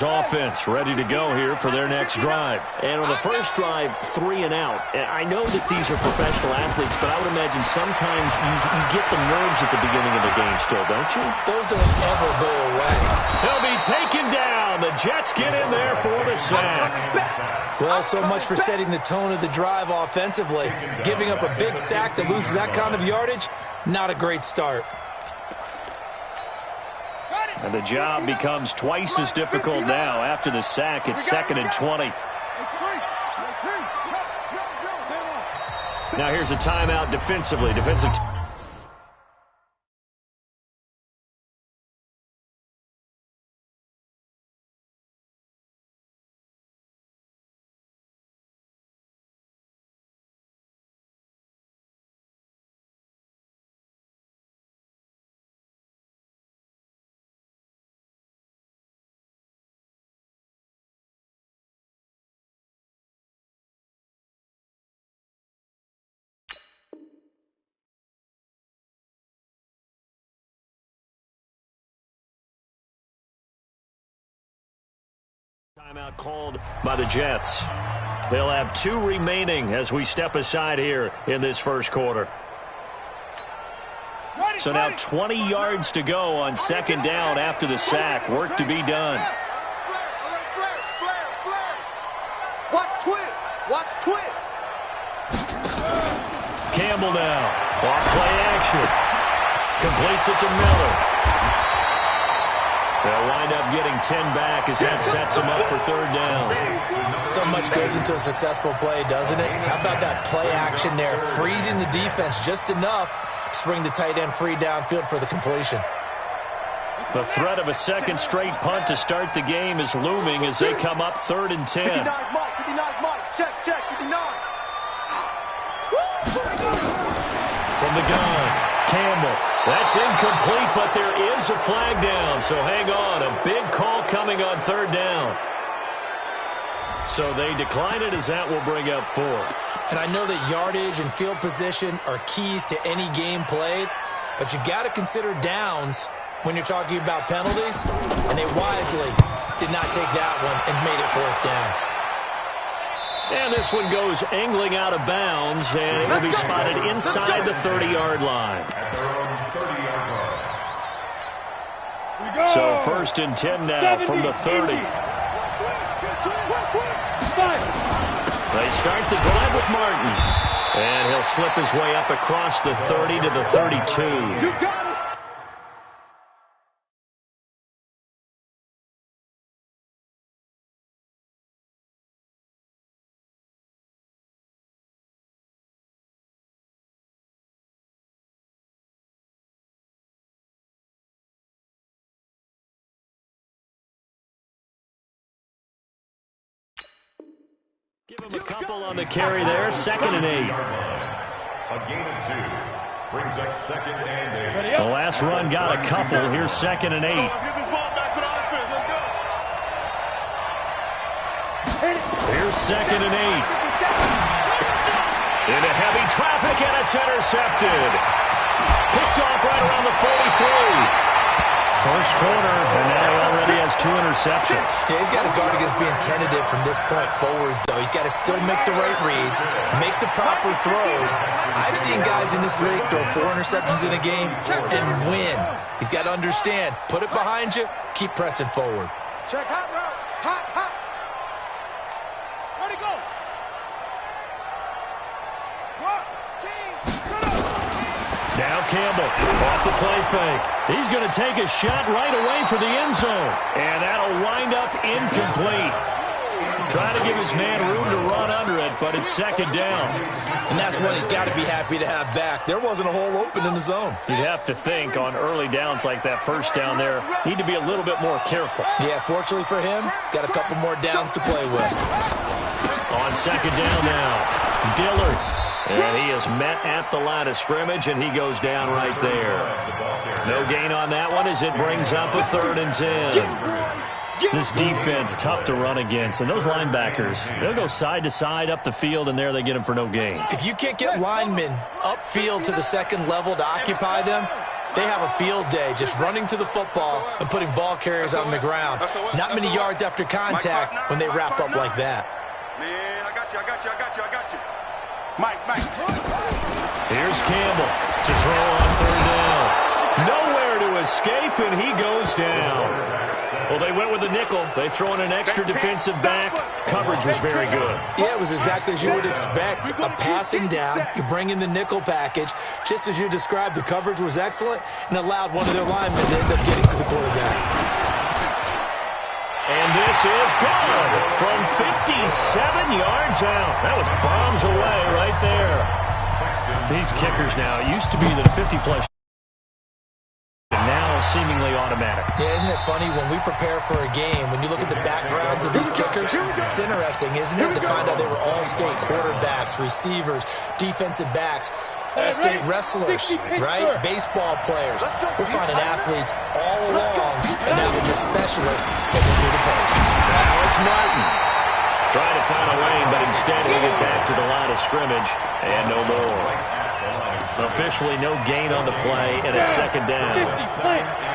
Offense ready to go here for their next drive. And on the first drive, 3 and out. I know that these are professional athletes, but I would imagine sometimes you get the nerves at the beginning of the game still, don't you? Those don't ever go away. He'll be taken down. The Jets get in there for the sack. Well, so much for setting the tone of the drive offensively. Giving up a big sack that loses that kind of yardage, not a great start. And the job becomes twice as difficult now. After the sack, it's 2nd and 20. Now here's a timeout defensively. Defensive. Timeout called by the Jets. They'll have 2 remaining as we step aside here in this first quarter. So now 20 yards to go on 2nd down after the sack. Work to be done. Watch twist. Watch twist. Campbell now. Off play action. Completes it to Miller. They'll wind up getting 10 back as that sets them up for 3rd down. So much goes into a successful play, doesn't it? How about that play action there, freezing the defense just enough to bring the tight end free downfield for the completion. The threat of a second straight punt to start the game is looming as they come up 3rd and 10. 59 Mike, 59 Mike, check, 59. From the gun, Campbell. That's incomplete, but there is a flag down, so hang on. A big call coming on 3rd down. So they decline it as that will bring up 4. And I know that yardage and field position are keys to any game played, but you've got to consider downs when you're talking about penalties, and they wisely did not take that one and made it 4th down. And this one goes angling out of bounds, and it will be spotted inside the 30-yard line. So 1st and 10 now from the 30. They start the drive with Martin. And he'll slip his way up across the 30 to the 32. Give him a couple on the carry there. 2nd and 8. A gain of 2 brings up 2nd and 8. The last run got a couple. Here's 2nd and 8. Let's get this ball back to the offense. Let's go. Here's 2nd and 8. Into heavy traffic, and it's intercepted. Picked off right around the 43. First quarter, and now he already has 2 interceptions. Yeah, he's got to guard against being tentative from this point forward, though. He's got to still make the right reads, make the proper throws. I've seen guys in this league throw 4 interceptions in a game and win. He's got to understand, put it behind you, keep pressing forward. Check hot route. Hot. Ready, go. 1, 2, shut up. Now Campbell off the play fake. He's going to take a shot right away for the end zone. And that'll wind up incomplete. Trying to give his man room to run under it, but it's 2nd down. And that's what he's got to be happy to have back. There wasn't a hole open in the zone. You'd have to think on early downs like that first down there, need to be a little bit more careful. Yeah, fortunately for him, got a couple more downs to play with. On 2nd down now, Dillard. And he is met at the line of scrimmage, and he goes down right there. No gain on that one as it brings up a 3rd and 10. This defense, tough to run against. And those linebackers, they'll go side to side up the field, and there they get them for no gain. If you can't get linemen upfield to the 2nd level to occupy them, They have a field day just running to the football and putting ball carriers on the ground. Not many yards after contact when they wrap up like that. Man, I got you. Mike. Here's Campbell to throw on third down. Nowhere to escape, and he goes down. Well, they went with the nickel. They throw in an extra defensive back. Coverage was very good. Yeah, it was exactly as you would expect. A passing down, you bring in the nickel package. Just as you described, the coverage was excellent and allowed one of their linemen to end up getting to the quarterback. And this is good from 57 yards out. That was bombs away right there. These kickers now, it used to be that a 50-plus now seemingly automatic. Yeah, isn't it funny when we prepare for a game, when you look at the backgrounds of these kickers, it's interesting, isn't it, to find out they were all-state quarterbacks, receivers, defensive backs, all-state wrestlers, right? Baseball players. We're finding athletes all along, and now they're just specialists getting through the post. Alex Martin trying to find a lane, but instead he'll get back to the line of scrimmage, and no more. Officially no gain on the play, and it's second down.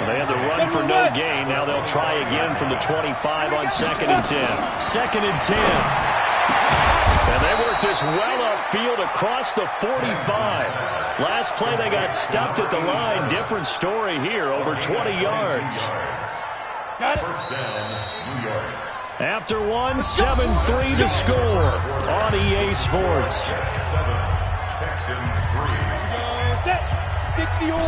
They had the run for no gain. Now they'll try again from the 25 on 2nd and 10. 2nd and 10. And they worked this well upfield across the 45. Last play they got stuffed at the line. Different story here, over 20 yards. First down, New York. After one, 7-3 to score on EA Sports. Texans 3. 60 or. You're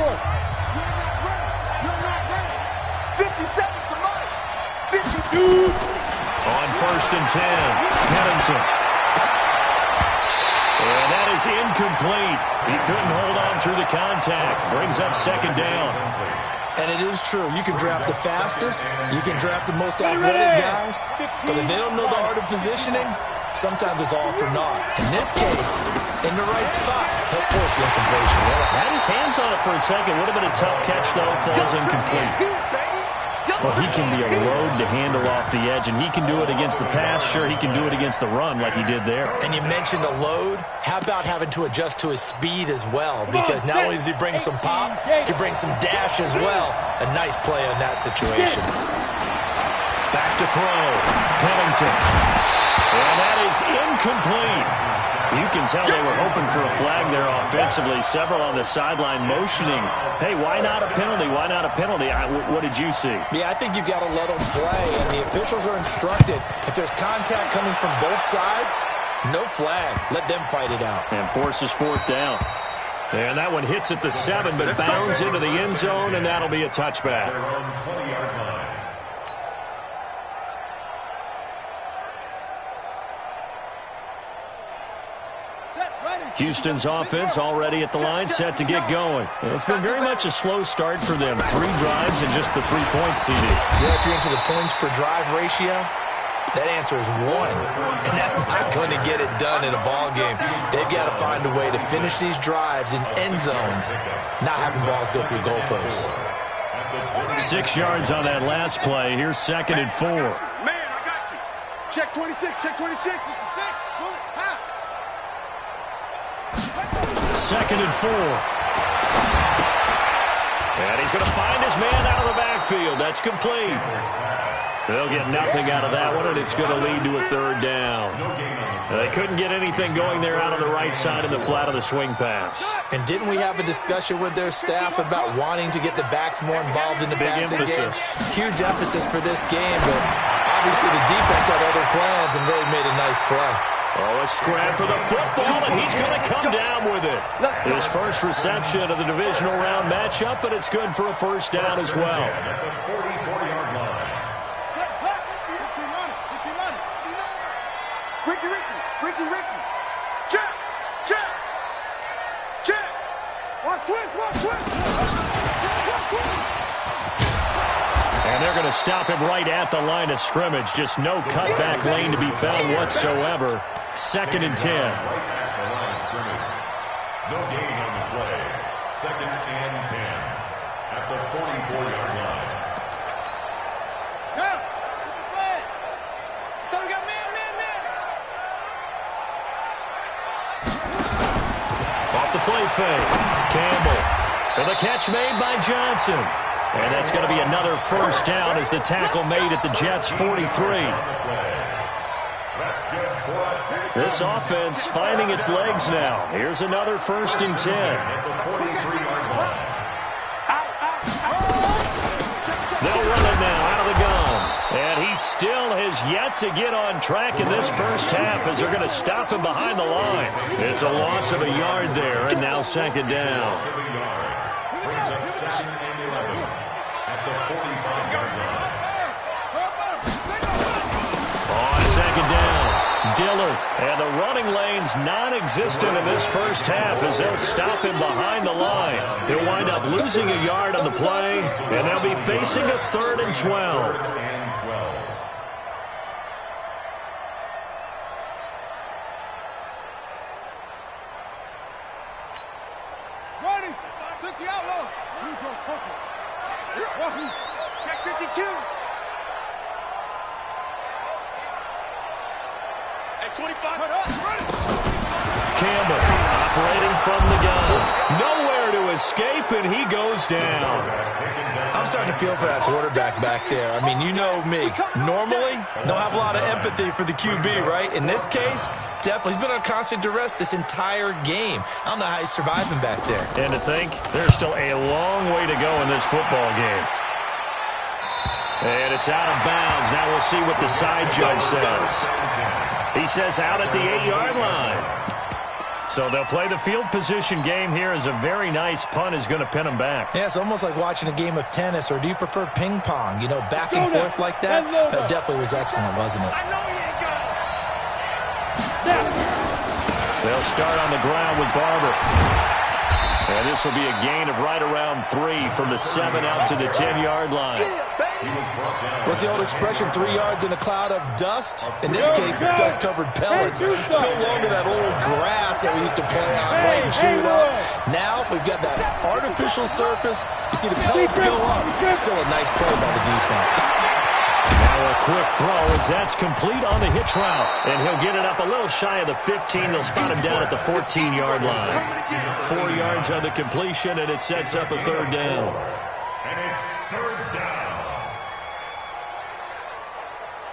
not ready. 57 to Mike. 52. On 1st and 10, Pennington. And that is incomplete. He couldn't hold on through the contact. Brings up second down. And it is true. You can draft the fastest. You can draft the most athletic guys. But if they don't know the art of positioning, sometimes it's all for naught. In this case, in the right spot, he'll force the incompletion. Had his hands on it for a second. Would have been a tough catch, though. Falls incomplete. Well, he can be a load to handle off the edge, and he can do it against the pass. Sure, he can do it against the run like he did there. And you mentioned a load. How about having to adjust to his speed as well? Because not only does he bring some pop, he brings some dash as well. A nice play in that situation. Back to throw. Pennington. And that is incomplete. You can tell they were hoping for a flag there offensively. Several on the sideline motioning. Hey, why not a penalty? Why not a penalty? What did you see? Yeah, I think you've got to let them play. And the officials are instructed, if there's contact coming from both sides, no flag. Let them fight it out. And forces 4th down. And that one hits at the 7, but bounds into the end zone, and that'll be a touchback. They're on 20-yard line. Houston's offense already at the line, set to get going. It's been very much a slow start for them. 3 drives and just the 3 points, CD. Yeah, if you're into the points per drive ratio, that answer is 1. And that's not going to get it done in a ball game. They've got to find a way to finish these drives in end zones, not having balls go through goalposts. 6 yards on that last play. Here's 2nd and 4. Man, I got you. Check 26, check 26. It's a 6. Pull it. Half. 2nd and 4. And he's going to find his man out of the backfield. That's complete. They'll get nothing out of that one, and it's going to lead to a 3rd down. They couldn't get anything going there out on the right side in the flat of the swing pass. And didn't we have a discussion with their staff about wanting to get the backs more involved in the passing game? Huge emphasis for this game, but obviously the defense had other plans and really made a nice play. Oh, a scrap for the football, and he's going to come down with it. His first reception of the divisional round matchup, but it's good for a 1st down as well. At the 44-yard line. Ricky. Check. Watch twist. And they're going to stop him right at the line of scrimmage. Just no cutback lane to be found whatsoever. 2nd and 10. Right at the line of scrimmage. No gain on the play. 2nd and 10. At the 44-yard line. Down. So we got man. Off the play fake. Campbell And the catch made by Johnson. And that's going to be another first down as the tackle made at the Jets' 43. This offense finding its legs now. Here's another 1st and 10. They'll run it now out of the gun. And he still has yet to get on track in this first half as they're going to stop him behind the line. It's a loss of a yard there, and now 2nd down. Brings up 2nd and 11 at the 45-yard line. On 2nd down, Dillard. And the running lane's non-existent in this first half as they'll stop him behind the line. He'll wind up losing a yard on the play, and they'll be facing a 3rd and 12. Check 52. At 25. Campbell operating from the gun. Nowhere to escape, and he goes down. I'm starting to feel for that quarterback back there. I mean, you know me. Normally, don't have a lot of empathy for the QB, right? In this case, definitely. He's been on constant duress this entire game. I don't know how he's surviving back there. And to think, there's still a long way to go in this football game. And it's out of bounds. Now we'll see what the side judge says. He says out at the 8-yard line. So they'll play the field position game here as a very nice punt is going to pin them back. Yeah, it's almost like watching a game of tennis, or do you prefer ping pong? You know, back and forth like that? That definitely was excellent, wasn't it? They'll start on the ground with Barber. And this will be a gain of right around 3 from the 7 out to the 10-yard line. What's the old expression, 3 yards in a cloud of dust? In this case, it's dust-covered pellets. It's no longer that old grass that we used to play on, right, and chew it up. Now we've got that artificial surface. You see the pellets go up. Still a nice play by the defense. Now a quick throw as that's complete on the hitch route. And he'll get it up a little shy of the 15. They'll spot him down at the 14-yard line. 4 yards on the completion, and it sets up a 3rd down. And it's 3rd down.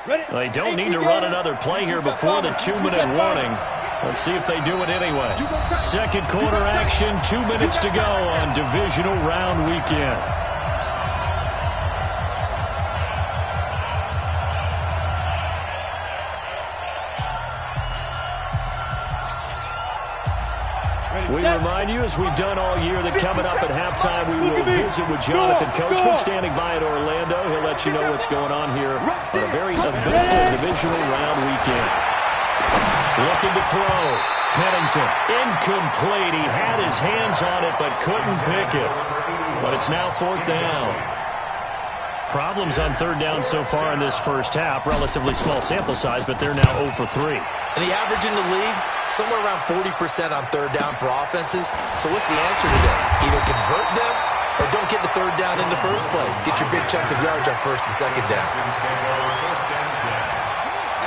They don't need to run another play here before the 2-minute warning. Let's see if they do it anyway. 2nd quarter action, 2 minutes to go on divisional round weekend. We remind you, as we've done all year, that coming up at halftime, we will visit with Jonathan Coachman standing by at Orlando. He'll let you know what's going on here on a very eventful divisional round weekend. Looking to throw. Pennington, incomplete. He had his hands on it, but couldn't pick it. But it's now 4th down. Problems on 3rd down so far in this first half. Relatively small sample size, but they're now 0 for 3. And the average in the league, somewhere around 40% on 3rd down for offenses. So what's the answer to this? Either convert them or don't get the 3rd down in the first place. Get your big chunks of yards on 1st and 2nd down.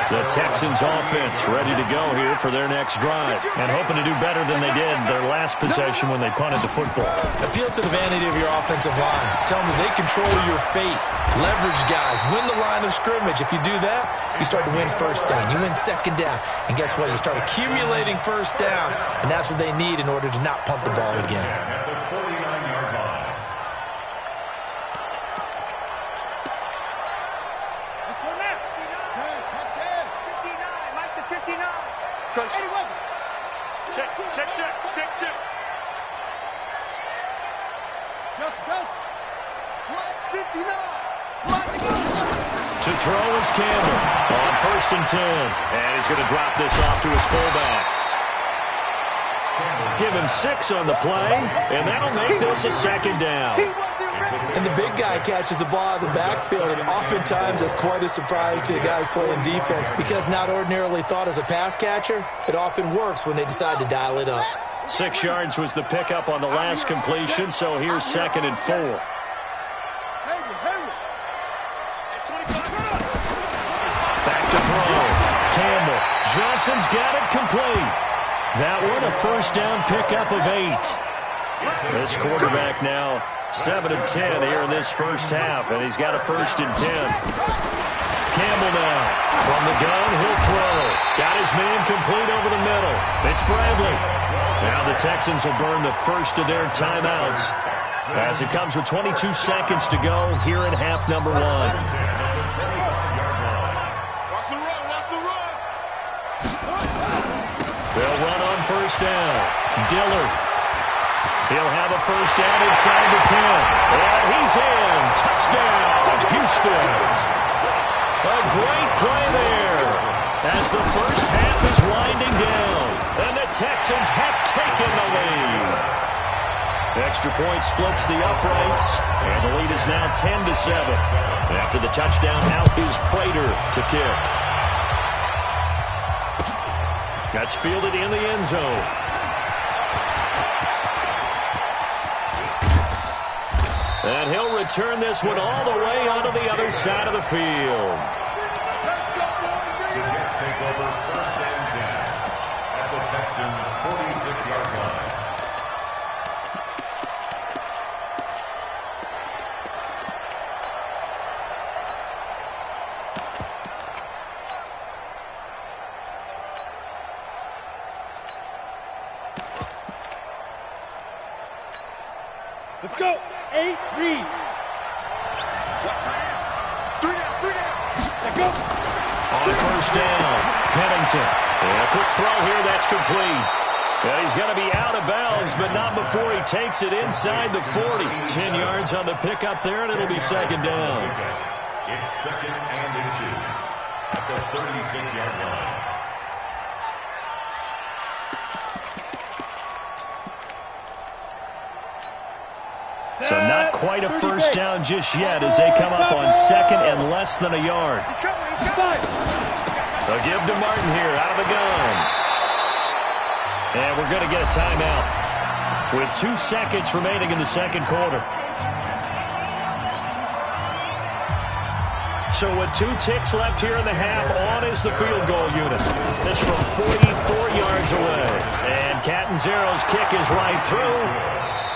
The Texans offense ready to go here for their next drive and hoping to do better than they did their last possession when they punted the football. Appeal to the vanity of your offensive line. Tell them they control your fate. Leverage guys. Win the line of scrimmage. If you do that, you start to win 1st down. You win 2nd down. And guess what? You start accumulating 1st downs, and that's what they need in order to not punt the ball again. At the 49-yard line. Let's go now. 59. Mike the 59. Eddie Weber. Check. Delta. Watch 59. To throw is Campbell on 1st and 10. And he's going to drop this off to his fullback. Give him 6 on the play, and that'll make this a 2nd down. And the big guy catches the ball out of the backfield, and oftentimes that's quite a surprise to the guys playing defense because not ordinarily thought as a pass catcher, it often works when they decide to dial it up. 6 yards was the pickup on the last completion, so here's 2nd and 4. Back to throw. Campbell. Johnson's got it complete. That one a 1st down pickup of 8. This quarterback now 7 of 10 here in this first half, and he's got a 1st and 10. Campbell now from the gun, he'll throw. Got his man complete over the middle. It's Bradley. Now the Texans will burn the first of their timeouts as it comes with 22 seconds to go here in half number 1. Watch the run, watch the run. They'll run on 1st down. Dillard. He'll have a 1st down inside the 10. And he's in. Touchdown, Houston. A great play there as the first half is winding down. And the Texans have taken the lead. Extra point splits the uprights. And the lead is now 10-7. After the touchdown, out is Prater to kick. That's fielded in the end zone. And he'll return this one all the way onto the other side of the field. The Jets take over 1st and 10 at the Texans' 46-yard line. Let's go. 8, read. What time? 3 down, 3 down. Let's go. On 1st down, Pennington. And a quick throw here, that's complete. And he's going to be out of bounds, but not before he takes it inside the 40. 10 yards on the pickup there, and it'll be 2nd down. It's 2nd and inches at the 36-yard line. So not quite a 1st down just yet as they come up on 2nd and less than a yard. They'll give to Martin here out of the gun. And we're going to get a timeout with 2 seconds remaining in the 2nd quarter. So with 2 ticks left here in the half, on is the field goal unit. This from 44 yards away. And Catanzero's kick is right through.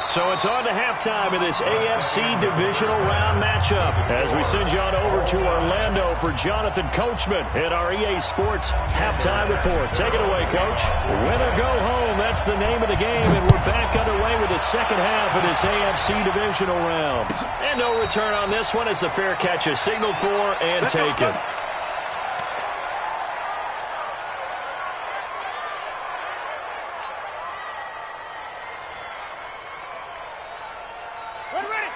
So it's on to halftime of this AFC Divisional Round matchup as we send you on over to Orlando for Jonathan Coachman at our EA Sports Halftime Report. Take it away, Coach. Win or go home, that's the name of the game, and we're back underway with the 2nd half of this AFC Divisional Round. And no return on this one as the fair catch is signaled for and taken.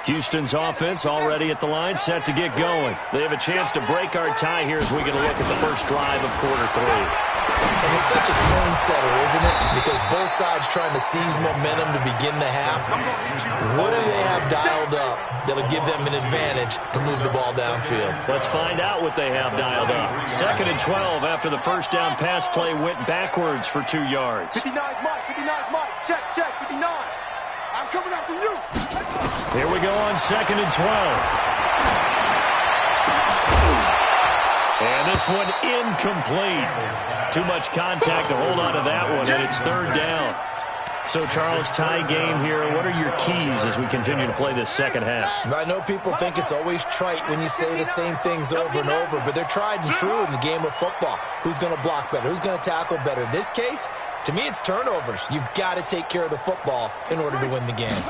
Houston's offense already at the line, set to get going. They have a chance to break our tie here as we get a look at the first drive of quarter 3. And it's such a tone setter, isn't it? Because both sides trying to seize momentum to begin the half. What do they have dialed up that'll give them an advantage to move the ball downfield? Let's find out what they have dialed up. 2nd and 12 after the 1st down pass play went backwards for 2 yards. 59 Mike, 59 Mike. Check, 59. I'm coming after you. Here we go on 2nd and 12. And this one incomplete. Too much contact to hold on to that one, and it's 3rd down. So, Charles, tie game here. What are your keys as we continue to play this 2nd half? I know people think it's always trite when you say the same things over and over, but they're tried and true in the game of football. Who's going to block better? Who's going to tackle better? In this case, to me, it's turnovers. You've got to take care of the football in order to win the game.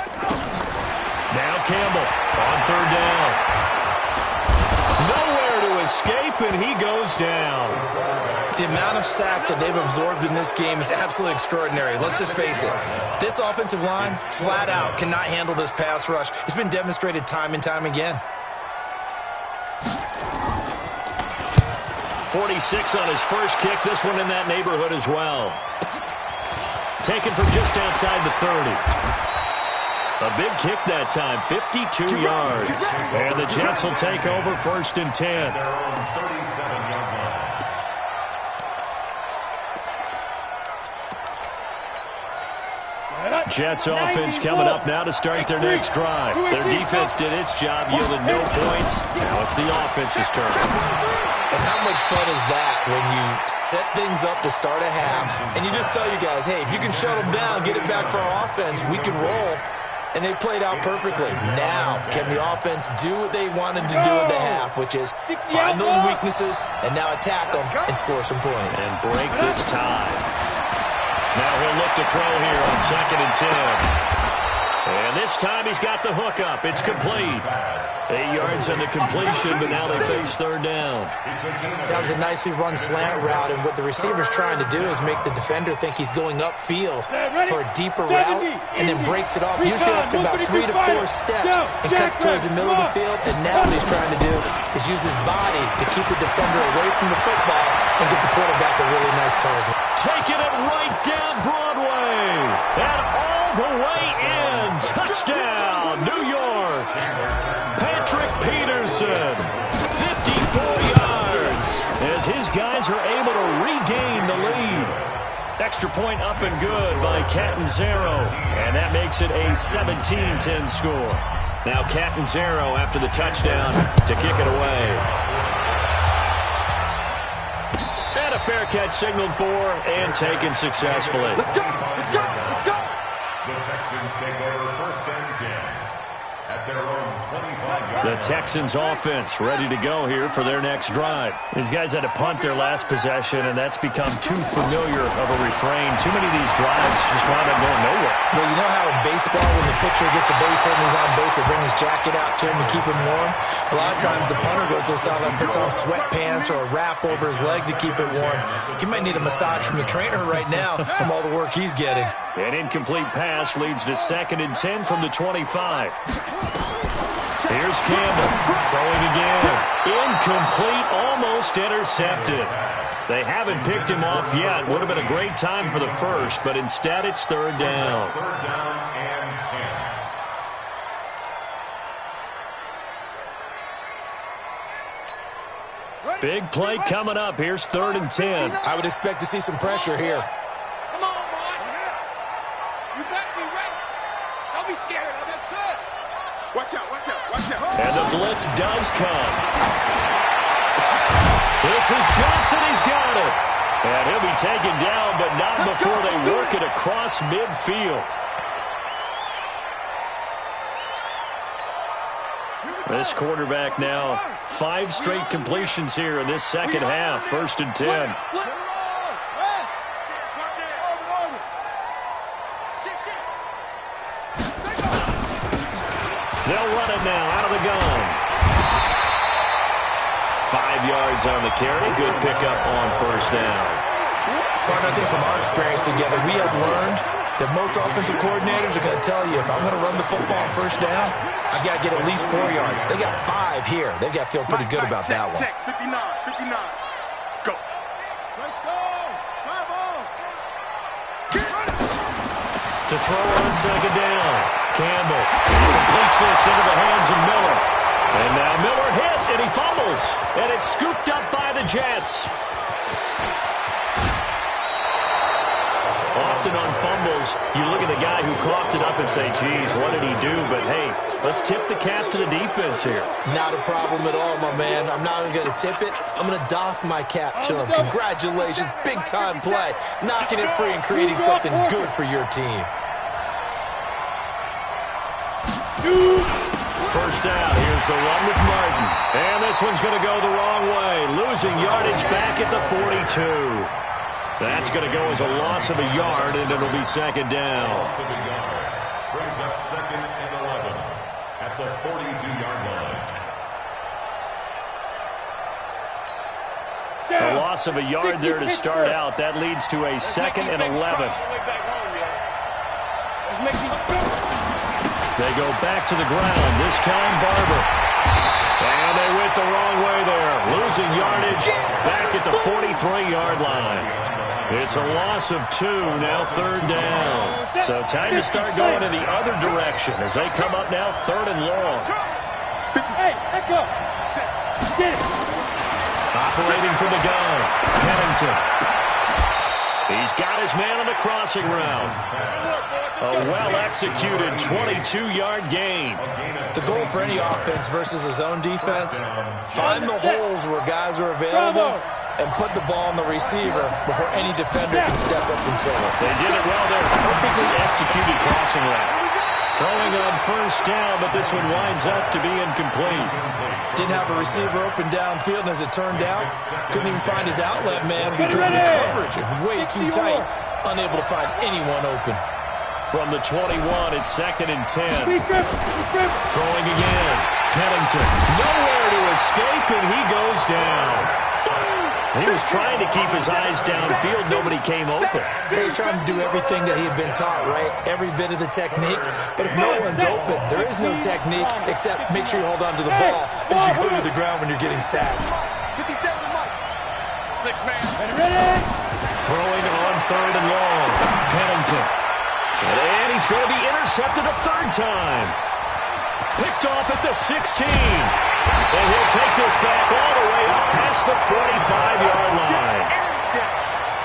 Now Campbell on 3rd down. Nowhere to escape, and he goes down. The amount of sacks that they've absorbed in this game is absolutely extraordinary. Let's just face it. This offensive line, flat out, cannot handle this pass rush. It's been demonstrated time and time again. 46 on his first kick. This one in that neighborhood as well. Taken from just outside the 30. A big kick that time, 52 yards. And the Jets will take over 1st and 10. Their own 37-yard line. Jets offense coming up now to start their next drive. Their defense did its job, yielded no points. Now it's the offense's turn. And how much fun is that when you set things up to start a half, and you just tell you guys, hey, if you can shut them down, get it back for our offense, we can roll. And they played out perfectly. Now, can the offense do what they wanted to do at the half, which is find those weaknesses and now attack them and score some points. And break this tie. Now he'll look to throw here on 2nd and 10. And this time he's got the hook up. It's complete. 8 yards on the completion, but now they face 3rd down. That was a nicely run slant route, and what the receiver's trying to do is make the defender think he's going upfield for a deeper route and then breaks it off, usually after about 3 to 4 steps, and cuts towards the middle of the field. And now what he's trying to do is use his body to keep the defender away from the football and get the quarterback a really nice target. Taking it right down Broadway and all the way in. Touchdown, New York. Patrick Peterson, 54 yards, as his guys are able to regain the lead. Extra point up and good by Catanzaro, and that makes it a 17-10 score. Now Catanzaro after the touchdown to kick it away. And a fair catch signaled for and taken successfully. Let's go! Let's go! Let's go! The Texans take over 1st and 10 at their own 25-yard. The Texans offense ready to go here for their next drive. These guys had to punt their last possession, and that's become too familiar of a refrain. Too many of these drives just wound up going nowhere. Well, you know how in baseball, when the pitcher gets a base hit and he's on base, they bring his jacket out to him to keep him warm? A lot of times the punter goes to the sideline, puts on sweatpants or a wrap over his leg to keep it warm. He might need a massage from the trainer right now from all the work he's getting. An incomplete pass leads to 2nd and 10 from the 25. Here's Campbell throwing again. Incomplete, almost intercepted. They haven't picked him off yet. Would have been a great time for the first, but instead it's 3rd down. 3rd down and 10. Big play coming up. Here's 3rd and 10. I would expect to see some pressure here. Come on, boy. You better be ready. Don't be scared of it. Watch out, watch out, watch out. And the blitz does come. This is Johnson. He's got it. And he'll be taken down, but not before they work it across midfield. This quarterback now 5 straight completions here in this second half. 1st and 10. They'll run it now out of the gun. 5 yards on the carry. Good pickup on 1st down. But I think from our experience together, we have learned that most offensive coordinators are going to tell you, if I'm going to run the football on 1st down, I've got to get at least 4 yards. They got 5 here. They've got to feel pretty good about that one. 59, 59. Go. Let's go. Come on. To throw on 2nd down. Campbell completes this into the hands of Miller. And now Miller hit, and he fumbles. And it's scooped up by the Jets. Often on fumbles, you look at the guy who coughed it up and say, geez, what did he do? But, hey, let's tip the cap to the defense here. Not a problem at all, my man. I'm not even going to tip it. I'm going to doff my cap to him. Congratulations. Big-time play. Knocking it free and creating something good for your team. 1st down. Here's the run with Martin. And this one's going to go the wrong way. Losing yardage back at the 42. That's going to go as a loss of a yard, and it'll be 2nd down. Loss of a yard brings up 2nd and 11 at the 42-yard line. A loss of a yard there to start out. That leads to a 2nd and 11. They go back to the ground. This time Barber. And they went the wrong way there. Losing yardage back at the 43-yard line. It's a loss of 2, now 3rd down. So time to start going in the other direction as they come up now 3rd and long. Hey, let go. Get it. Operating from the gun, Pennington. He's got his man on the crossing route. A well-executed 22-yard gain. The goal for any offense versus a zone defense, find the holes where guys are available and put the ball on the receiver before any defender can step up and fill it. They did it well there. Perfectly executed crossing route. Throwing on first down, but this one winds up to be incomplete. Didn't have a receiver open downfield, and as it turned out, couldn't even find his outlet man because the coverage is way too tight, unable to find anyone open. From the 21, it's 2nd and 10. Throwing again. Pennington, nowhere to escape, and he goes down. He was trying to keep his eyes downfield. Nobody came open. He's trying to do everything that he had been taught, right? Every bit of the technique. But if no one's open, there is no technique except make sure you hold on to the ball as you go to the ground when you're getting sacked. 6-man. Throwing on 3rd and long. Pennington. And he's going to be intercepted a 3rd time. Picked off at the 16. And he'll take this back all the way up past the 45-yard line.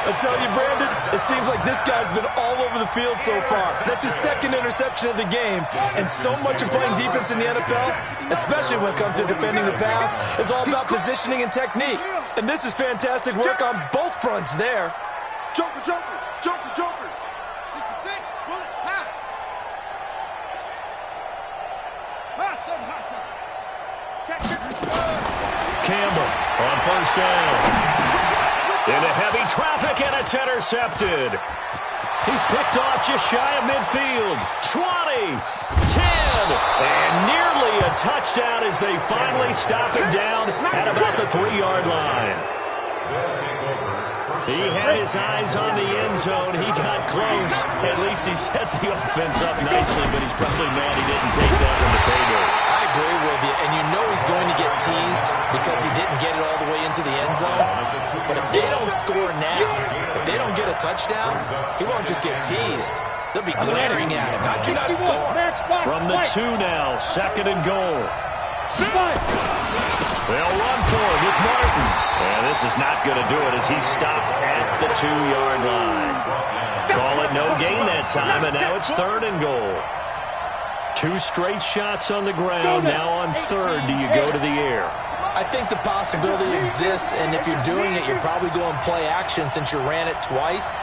I tell you, Brandon, it seems like this guy's been all over the field so far. That's his 2nd interception of the game. And so much of playing defense in the NFL, especially when it comes to defending the pass, is all about positioning and technique. And this is fantastic work on both fronts there. Joker, Joker, Joker, Joker. 66, bullet, pass. Pass him, pass him. Check it. Campbell on first down. Into heavy traffic, and it's intercepted. He's picked off just shy of midfield. 20, 10, and nearly a touchdown as they finally stop him down at about the 3-yard line. He had his eyes on the end zone. He got close. At least he set the offense up nicely, but he's probably mad he didn't take that one to payday. I agree with you, and you know he's going to get teased because he didn't get it all the way into the end zone. But if they don't score now, if they don't get a touchdown, he won't just get teased. They'll be glaring at him. How'd you not score? From the 2 now, 2nd and goal. They'll run for it with Martin. And this is not going to do it as he's stopped at the 2-yard line. Call it no gain that time, and now it's 3rd and goal. 2 straight shots on the ground. Now on 3rd, do you go to the air? I think the possibility exists, and if you're doing it, you're probably going play action since you ran it twice.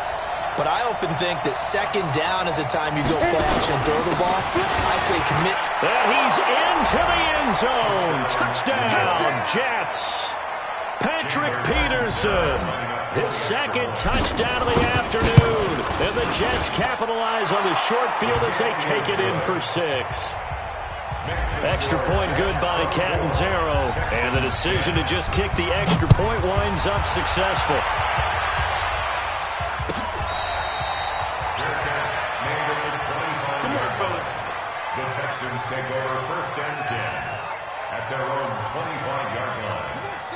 But I often think that 2nd down is a time you go play action and throw the ball. I say commit. And he's into the end zone. Touchdown, Jets. Patrick Peterson, his 2nd touchdown of the afternoon. And the Jets capitalize on the short field as they take it in for 6. Extra point good by Catanzaro. And the decision to just kick the extra point winds up successful. The Texans take over 1st and 10 at their own 25-yard line.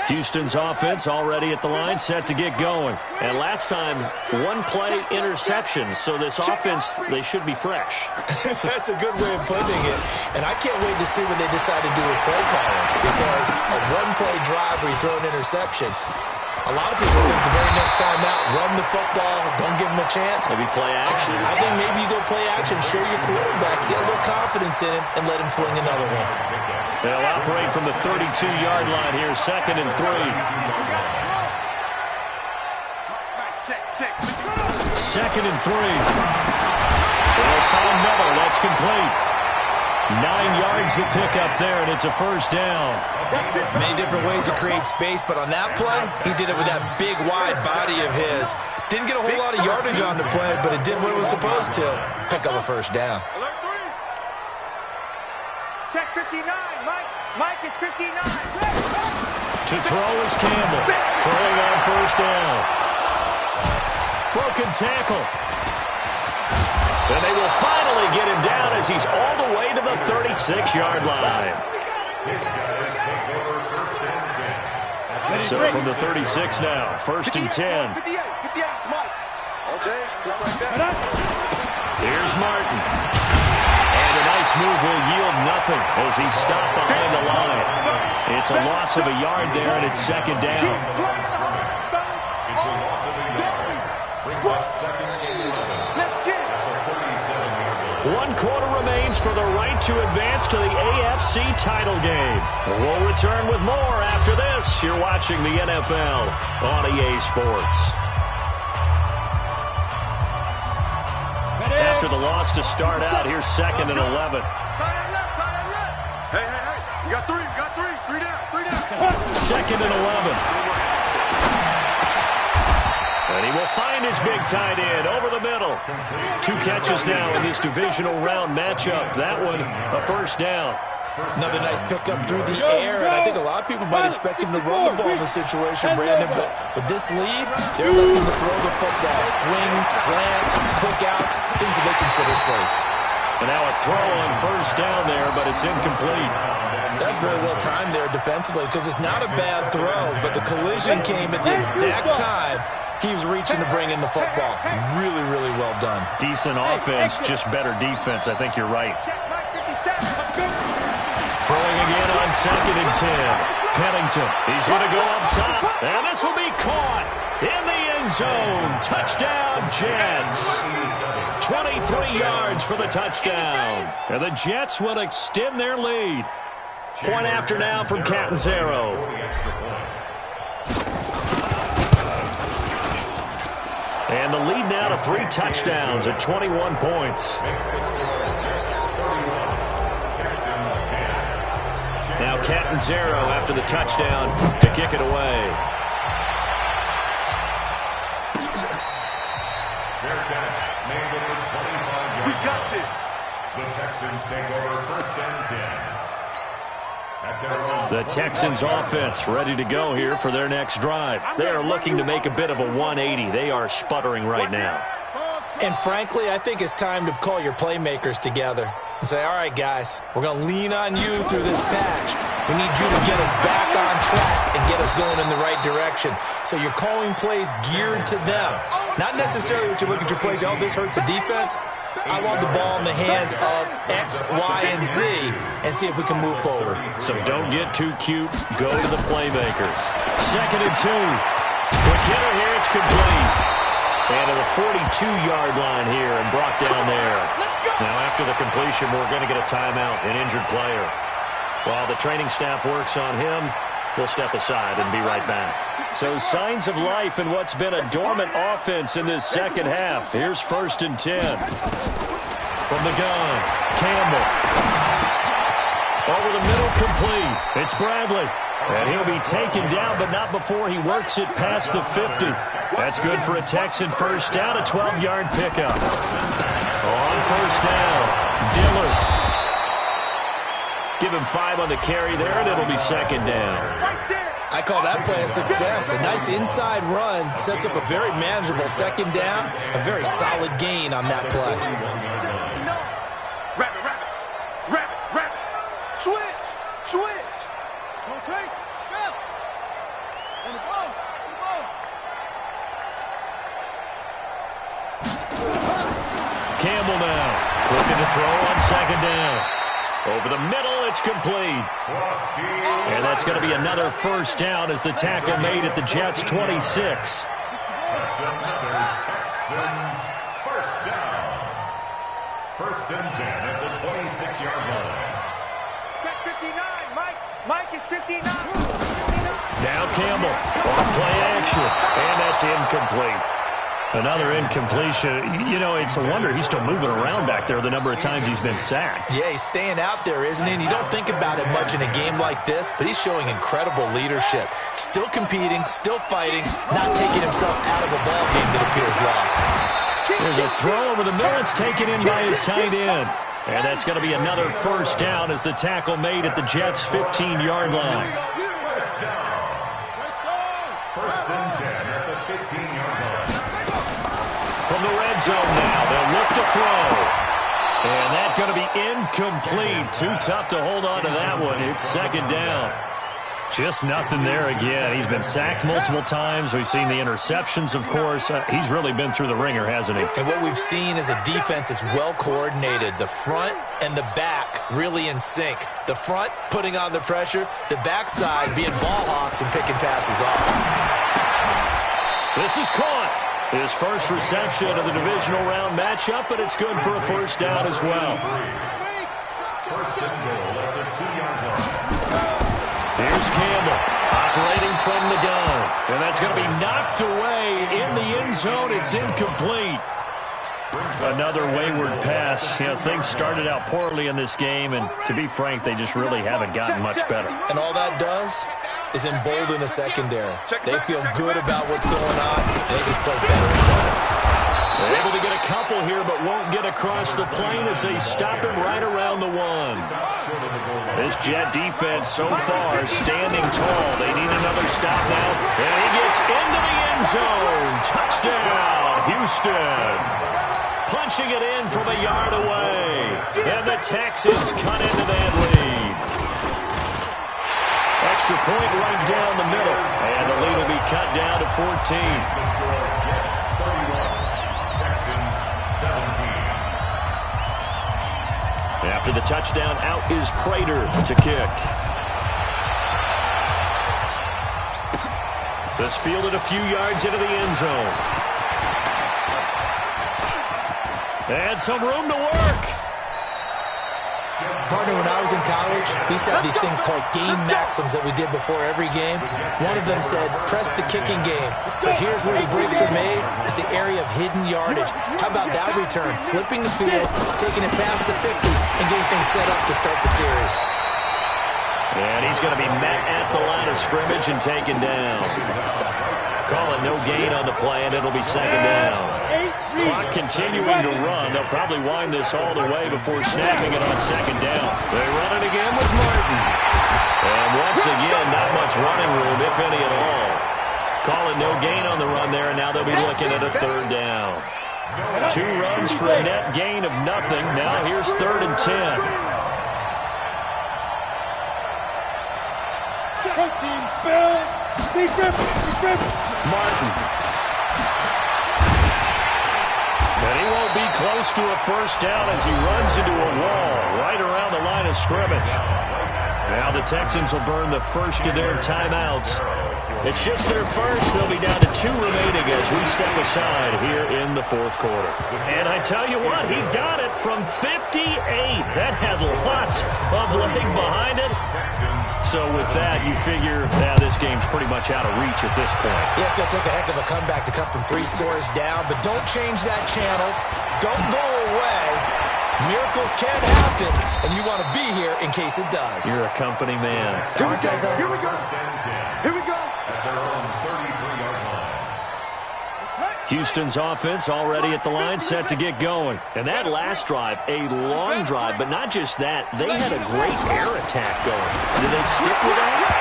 Houston's offense already at the line, set to get going. And last time, 1-play interception, so this offense, they should be fresh. That's a good way of putting it. And I can't wait to see what they decide to do with play calling, because a 1-play drive where you throw an interception, a lot of people think the very next time out, run the football, don't give them a chance. Maybe play action. I think maybe you go play action, show your quarterback, get a little confidence in him, and let him fling another one. They'll operate from the 32-yard line here, 2nd and 3. Check. 2nd and 3. They'll find Miller. That's complete. 9 yards to pick up there, and it's a 1st down. Many different ways to create space, but on that play, he did it with that big, wide body of his. Didn't get a whole lot of yardage on the play, but it did what it was supposed to. Pick up a 1st down. Check 59. Mike is 59. To throw is Campbell. Throwing on 1st down. Broken tackle. And they will finally get him down as he's all the way to the 36-yard line. So from the 36 now, 1st and 10. 58, Mike. All day, just like that. Here's Martin. And a nice move will yield nothing as he's stopped behind the line. It's a loss of a yard there, and it's 2nd down. It's a loss of a yard. Brings up for the right to advance to the AFC title game. We'll return with more after this. You're watching the NFL on EA Sports. After the loss to start out, here's 2nd and 11. Hey. You got three. Three down. 2nd and 11. And he will find his big tight end over the middle. 2 catches now in this divisional round matchup. That one, a first down. Another nice pickup through the air, and I think a lot of people might expect him to run the ball in this situation, Brandon, but with this lead, they're looking to throw the football. Swings, slants, quick outs, things that they consider safe. And now a throw on first down there, but it's incomplete. That's very well timed there defensively because it's not a bad throw, but the collision came at the exact time he was reaching to bring in the football. Really, really well done. Decent offense, just better defense. I think you're right. Throwing again on 2nd and 10. Pennington, he's going to go up top, and this will be caught in the end zone. Touchdown, Jets. 23 yards for the touchdown. And the Jets will extend their lead. Point after now from Catanzaro. And the lead now to 3 touchdowns at 21 points. Now Catanzaro after the touchdown to kick it away. We got this. The Texans take over 1st and 10. The Texans offense ready to go here for their next drive. They are looking to make a bit of a 180. They are sputtering right now. And frankly, I think it's time to call your playmakers together and say, all right, guys, we're going to lean on you through this patch. We need you to get us back on track and get us going in the right direction. So you're calling plays geared to them. Not necessarily what you look at your plays, oh, this hurts the defense. I want the ball in the hands of X, Y, and Z and see if we can move forward. So don't get too cute. Go to the playmakers. 2nd and 2. Quick hitter here. It's complete. And to the 42-yard line here and brought down there. Now after the completion, we're going to get a timeout, an injured player. While the training staff works on him, we'll step aside and be right back. So signs of life in what's been a dormant offense in this second half. Here's 1st and 10. From the gun, Campbell. Over the middle, complete. It's Bradley. And he'll be taken down, but not before he works it past the 50. That's good for a Texan first down, a 12-yard pickup. On first down, Dillard. Give him 5 on the carry there, and it'll be 2nd down. I call that play a success. A nice inside run sets up a very manageable 2nd down, a very solid gain on that play. Rapid. Switch. Don't take. Go. On the ball. Campbell now, looking to throw on 2nd down. Over the middle, it's complete. And that's going to be another first down as the tackle made at the Jets' 26. Texans first down. 1st and 10 at the 26-yard line. Check 59. Mike is 59. Now Campbell on play action, and that's incomplete. Another incompletion. You know, it's a wonder he's still moving around back there the number of times he's been sacked. Yeah, he's staying out there, isn't he? And you don't think about it much in a game like this, but he's showing incredible leadership. Still competing, still fighting, not taking himself out of a ball game that appears lost. There's a throw over the middle. It's taken in by his tight end. And that's going to be another first down as the tackle made at the Jets' 15-yard line. First down. 1st and 10 at the 15-yard line. From the red zone now, they'll look to throw. And that's going to be incomplete. Too tough to hold on to that one. It's 2nd down. Just nothing there again. He's been sacked multiple times. We've seen the interceptions, of course. He's really been through the ringer, hasn't he? And what we've seen is a defense that's well coordinated. The front and the back really in sync. The front putting on the pressure. The backside being ball hawks and picking passes off. This is caught. His first reception of the divisional round matchup, but it's good for a first down as well. First and goal at the 2-yard line. Here's Campbell operating from the gun. And that's going to be knocked away in the end zone. It's incomplete. Another wayward pass. You know, things started out poorly in this game, and to be frank, they just really haven't gotten much better. And all that does is embolden the secondary. They feel good about what's going on, and they just play better and better. They're able to get a couple here, but won't get across the plane as they stop him right around the 1. This Jet defense so far standing tall. They need another stop now, and he gets into the end zone. Touchdown, Houston. Punching it in from a yard away. And the Texans cut into that lead. Extra point right down the middle. And the lead will be cut down to 14. After the touchdown, out is Prater to kick. This fielded a few yards into the end zone. And some room to work. Partner, when I was in college, we used to have these things called game maxims that we did before every game. One of them said, press the kicking game. But here's where the breaks are made. It's the area of hidden yardage. How about that return? Flipping the field, taking it past the 50, and getting things set up to start the series. And he's going to be met at the line of scrimmage and taken down. Call it no gain on the play, and it'll be second down. Clock continuing to run. They'll probably wind this all the way before snapping it on second down. They run it again with Martin. And once again, not much running room, if any at all. Call it no gain on the run there, and now they'll be looking at a third down. 2 runs for a net gain of nothing. Now here's 3rd and 10. Protein spill. Martin. And he won't be close to a first down as he runs into a wall right around the line of scrimmage. Now the Texans will burn the first of their timeouts. It's just their first. They'll be down to 2 remaining as we step aside here in the 4th quarter. And I tell you what, he got it from 58. That had lots of leg behind it. So with that, you figure this game's pretty much out of reach at this point. Yeah, it's going to take a heck of a comeback to come from 3 scores down, but don't change that channel. Don't go away. Miracles can happen, and you want to be here in case it does. You're a company man. Here we go. Here we go. Here we go. Houston's offense already at the line, set to get going. And that last drive, a long drive, but not just that. They had a great air attack going. Did they stick with that?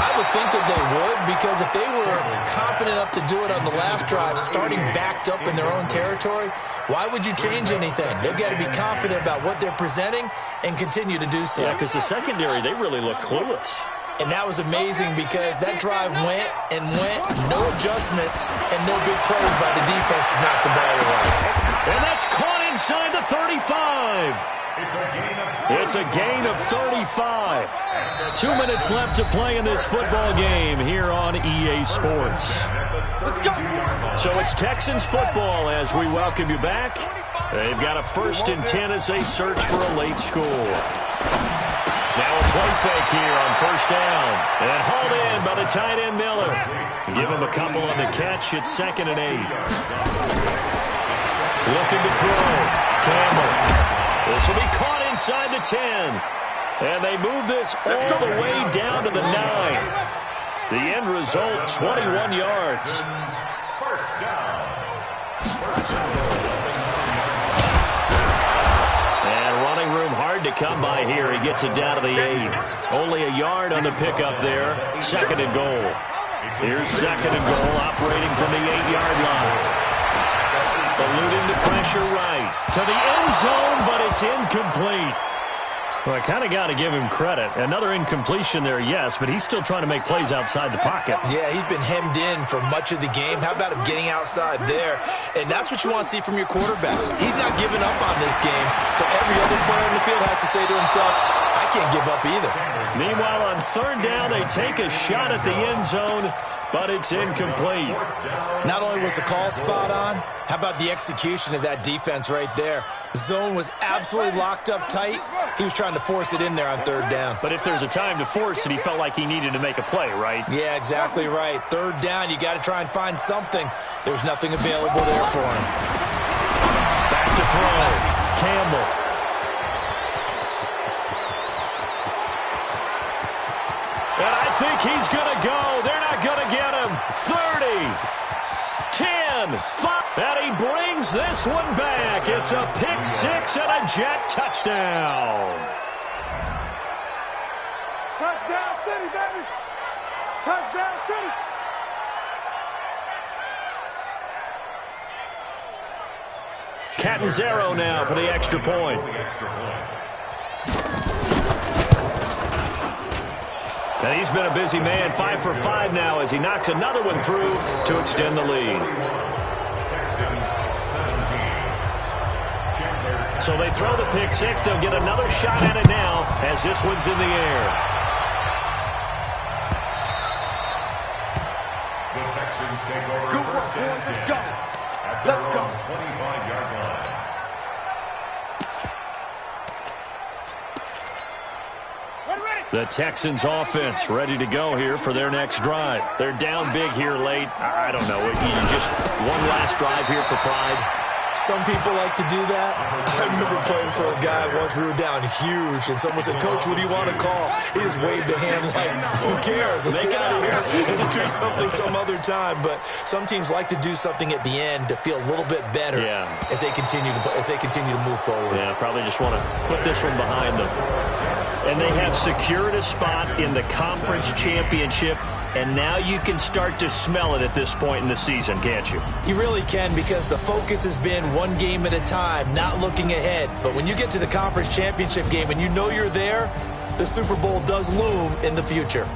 I would think that they would, because if they were competent enough to do it on the last drive, starting backed up in their own territory, why would you change anything? They've got to be confident about what they're presenting and continue to do so. Yeah, because the secondary, they really look clueless. And that was amazing because that drive went and went, no adjustments, and no big plays by the defense to knock the ball away. And that's caught inside the 35. It's a gain of 35. 2 minutes left to play in this football game here on EA Sports. Let's go. So it's Texans football as we welcome you back. They've got a 1st and 10 as they search for a late score. Now a play fake here on 1st down. And hauled in by the tight end Miller. Give him a couple on the catch. It's 2nd and 8. Looking to throw. Campbell. This will be caught inside the 10. And they move this all the way down to the 9. The end result, 21 yards. First down. To come by here. He gets it down to the 8. Only a yard on the pickup there. 2nd and goal. Here's 2nd and goal, operating from the 8-yard line. Eluding the pressure right to the end zone, but it's incomplete. Well, I kind of got to give him credit. Another incompletion there, yes, but he's still trying to make plays outside the pocket. Yeah, he's been hemmed in for much of the game. How about him getting outside there? And that's what you want to see from your quarterback. He's not giving up on this game, so every other player on the field has to say to himself, I can't give up either. Meanwhile, on 3rd down, they take a shot at the end zone, but it's incomplete. Not only was the call spot on, how about the execution of that defense right there? The zone was absolutely locked up tight. He was trying to force it in there on third down. But if there's a time to force it, he felt like he needed to make a play, right? Yeah, exactly right. Third down, you got to try and find something. There's nothing available there for him. Back to throw. Campbell. And I think he's going to go. They're not going to get him. 30. 10, 5, and he brings this one back. It's a pick six and a Jet touchdown. Touchdown City, baby. Touchdown City. Catanzaro now for the extra point. And he's been a busy man, 5 for 5 now as he knocks another one through to extend the lead. So they throw the pick six. They'll get another shot at it now as this one's in the air. The Texans take over. Good work, boys. Let's go. Let's go. 25-yard line. The Texans offense ready to go here for their next drive. They're down big here late. I don't know. You just one last drive here for pride. Some people like to do that. I remember playing for a guy once. We were down huge, and someone said, "Coach, what do you want to call?" He just waved a hand like, "Who cares? Let's get out of here and do something some other time." But some teams like to do something at the end to feel a little bit better as they continue to move forward. Yeah, probably just want to put this one behind them. And they have secured a spot in the conference championship, and now you can start to smell it at this point in the season, can't you? You really can, because the focus has been one game at a time, not looking ahead. But when you get to the conference championship game and you know you're there, the Super Bowl does loom in the future.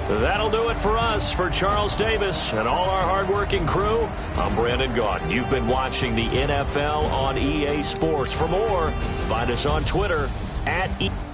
That'll do it for us. For Charles Davis and all our hardworking crew, I'm Brandon Gaudin. You've been watching the NFL on EA Sports. For more, find us on Twitter @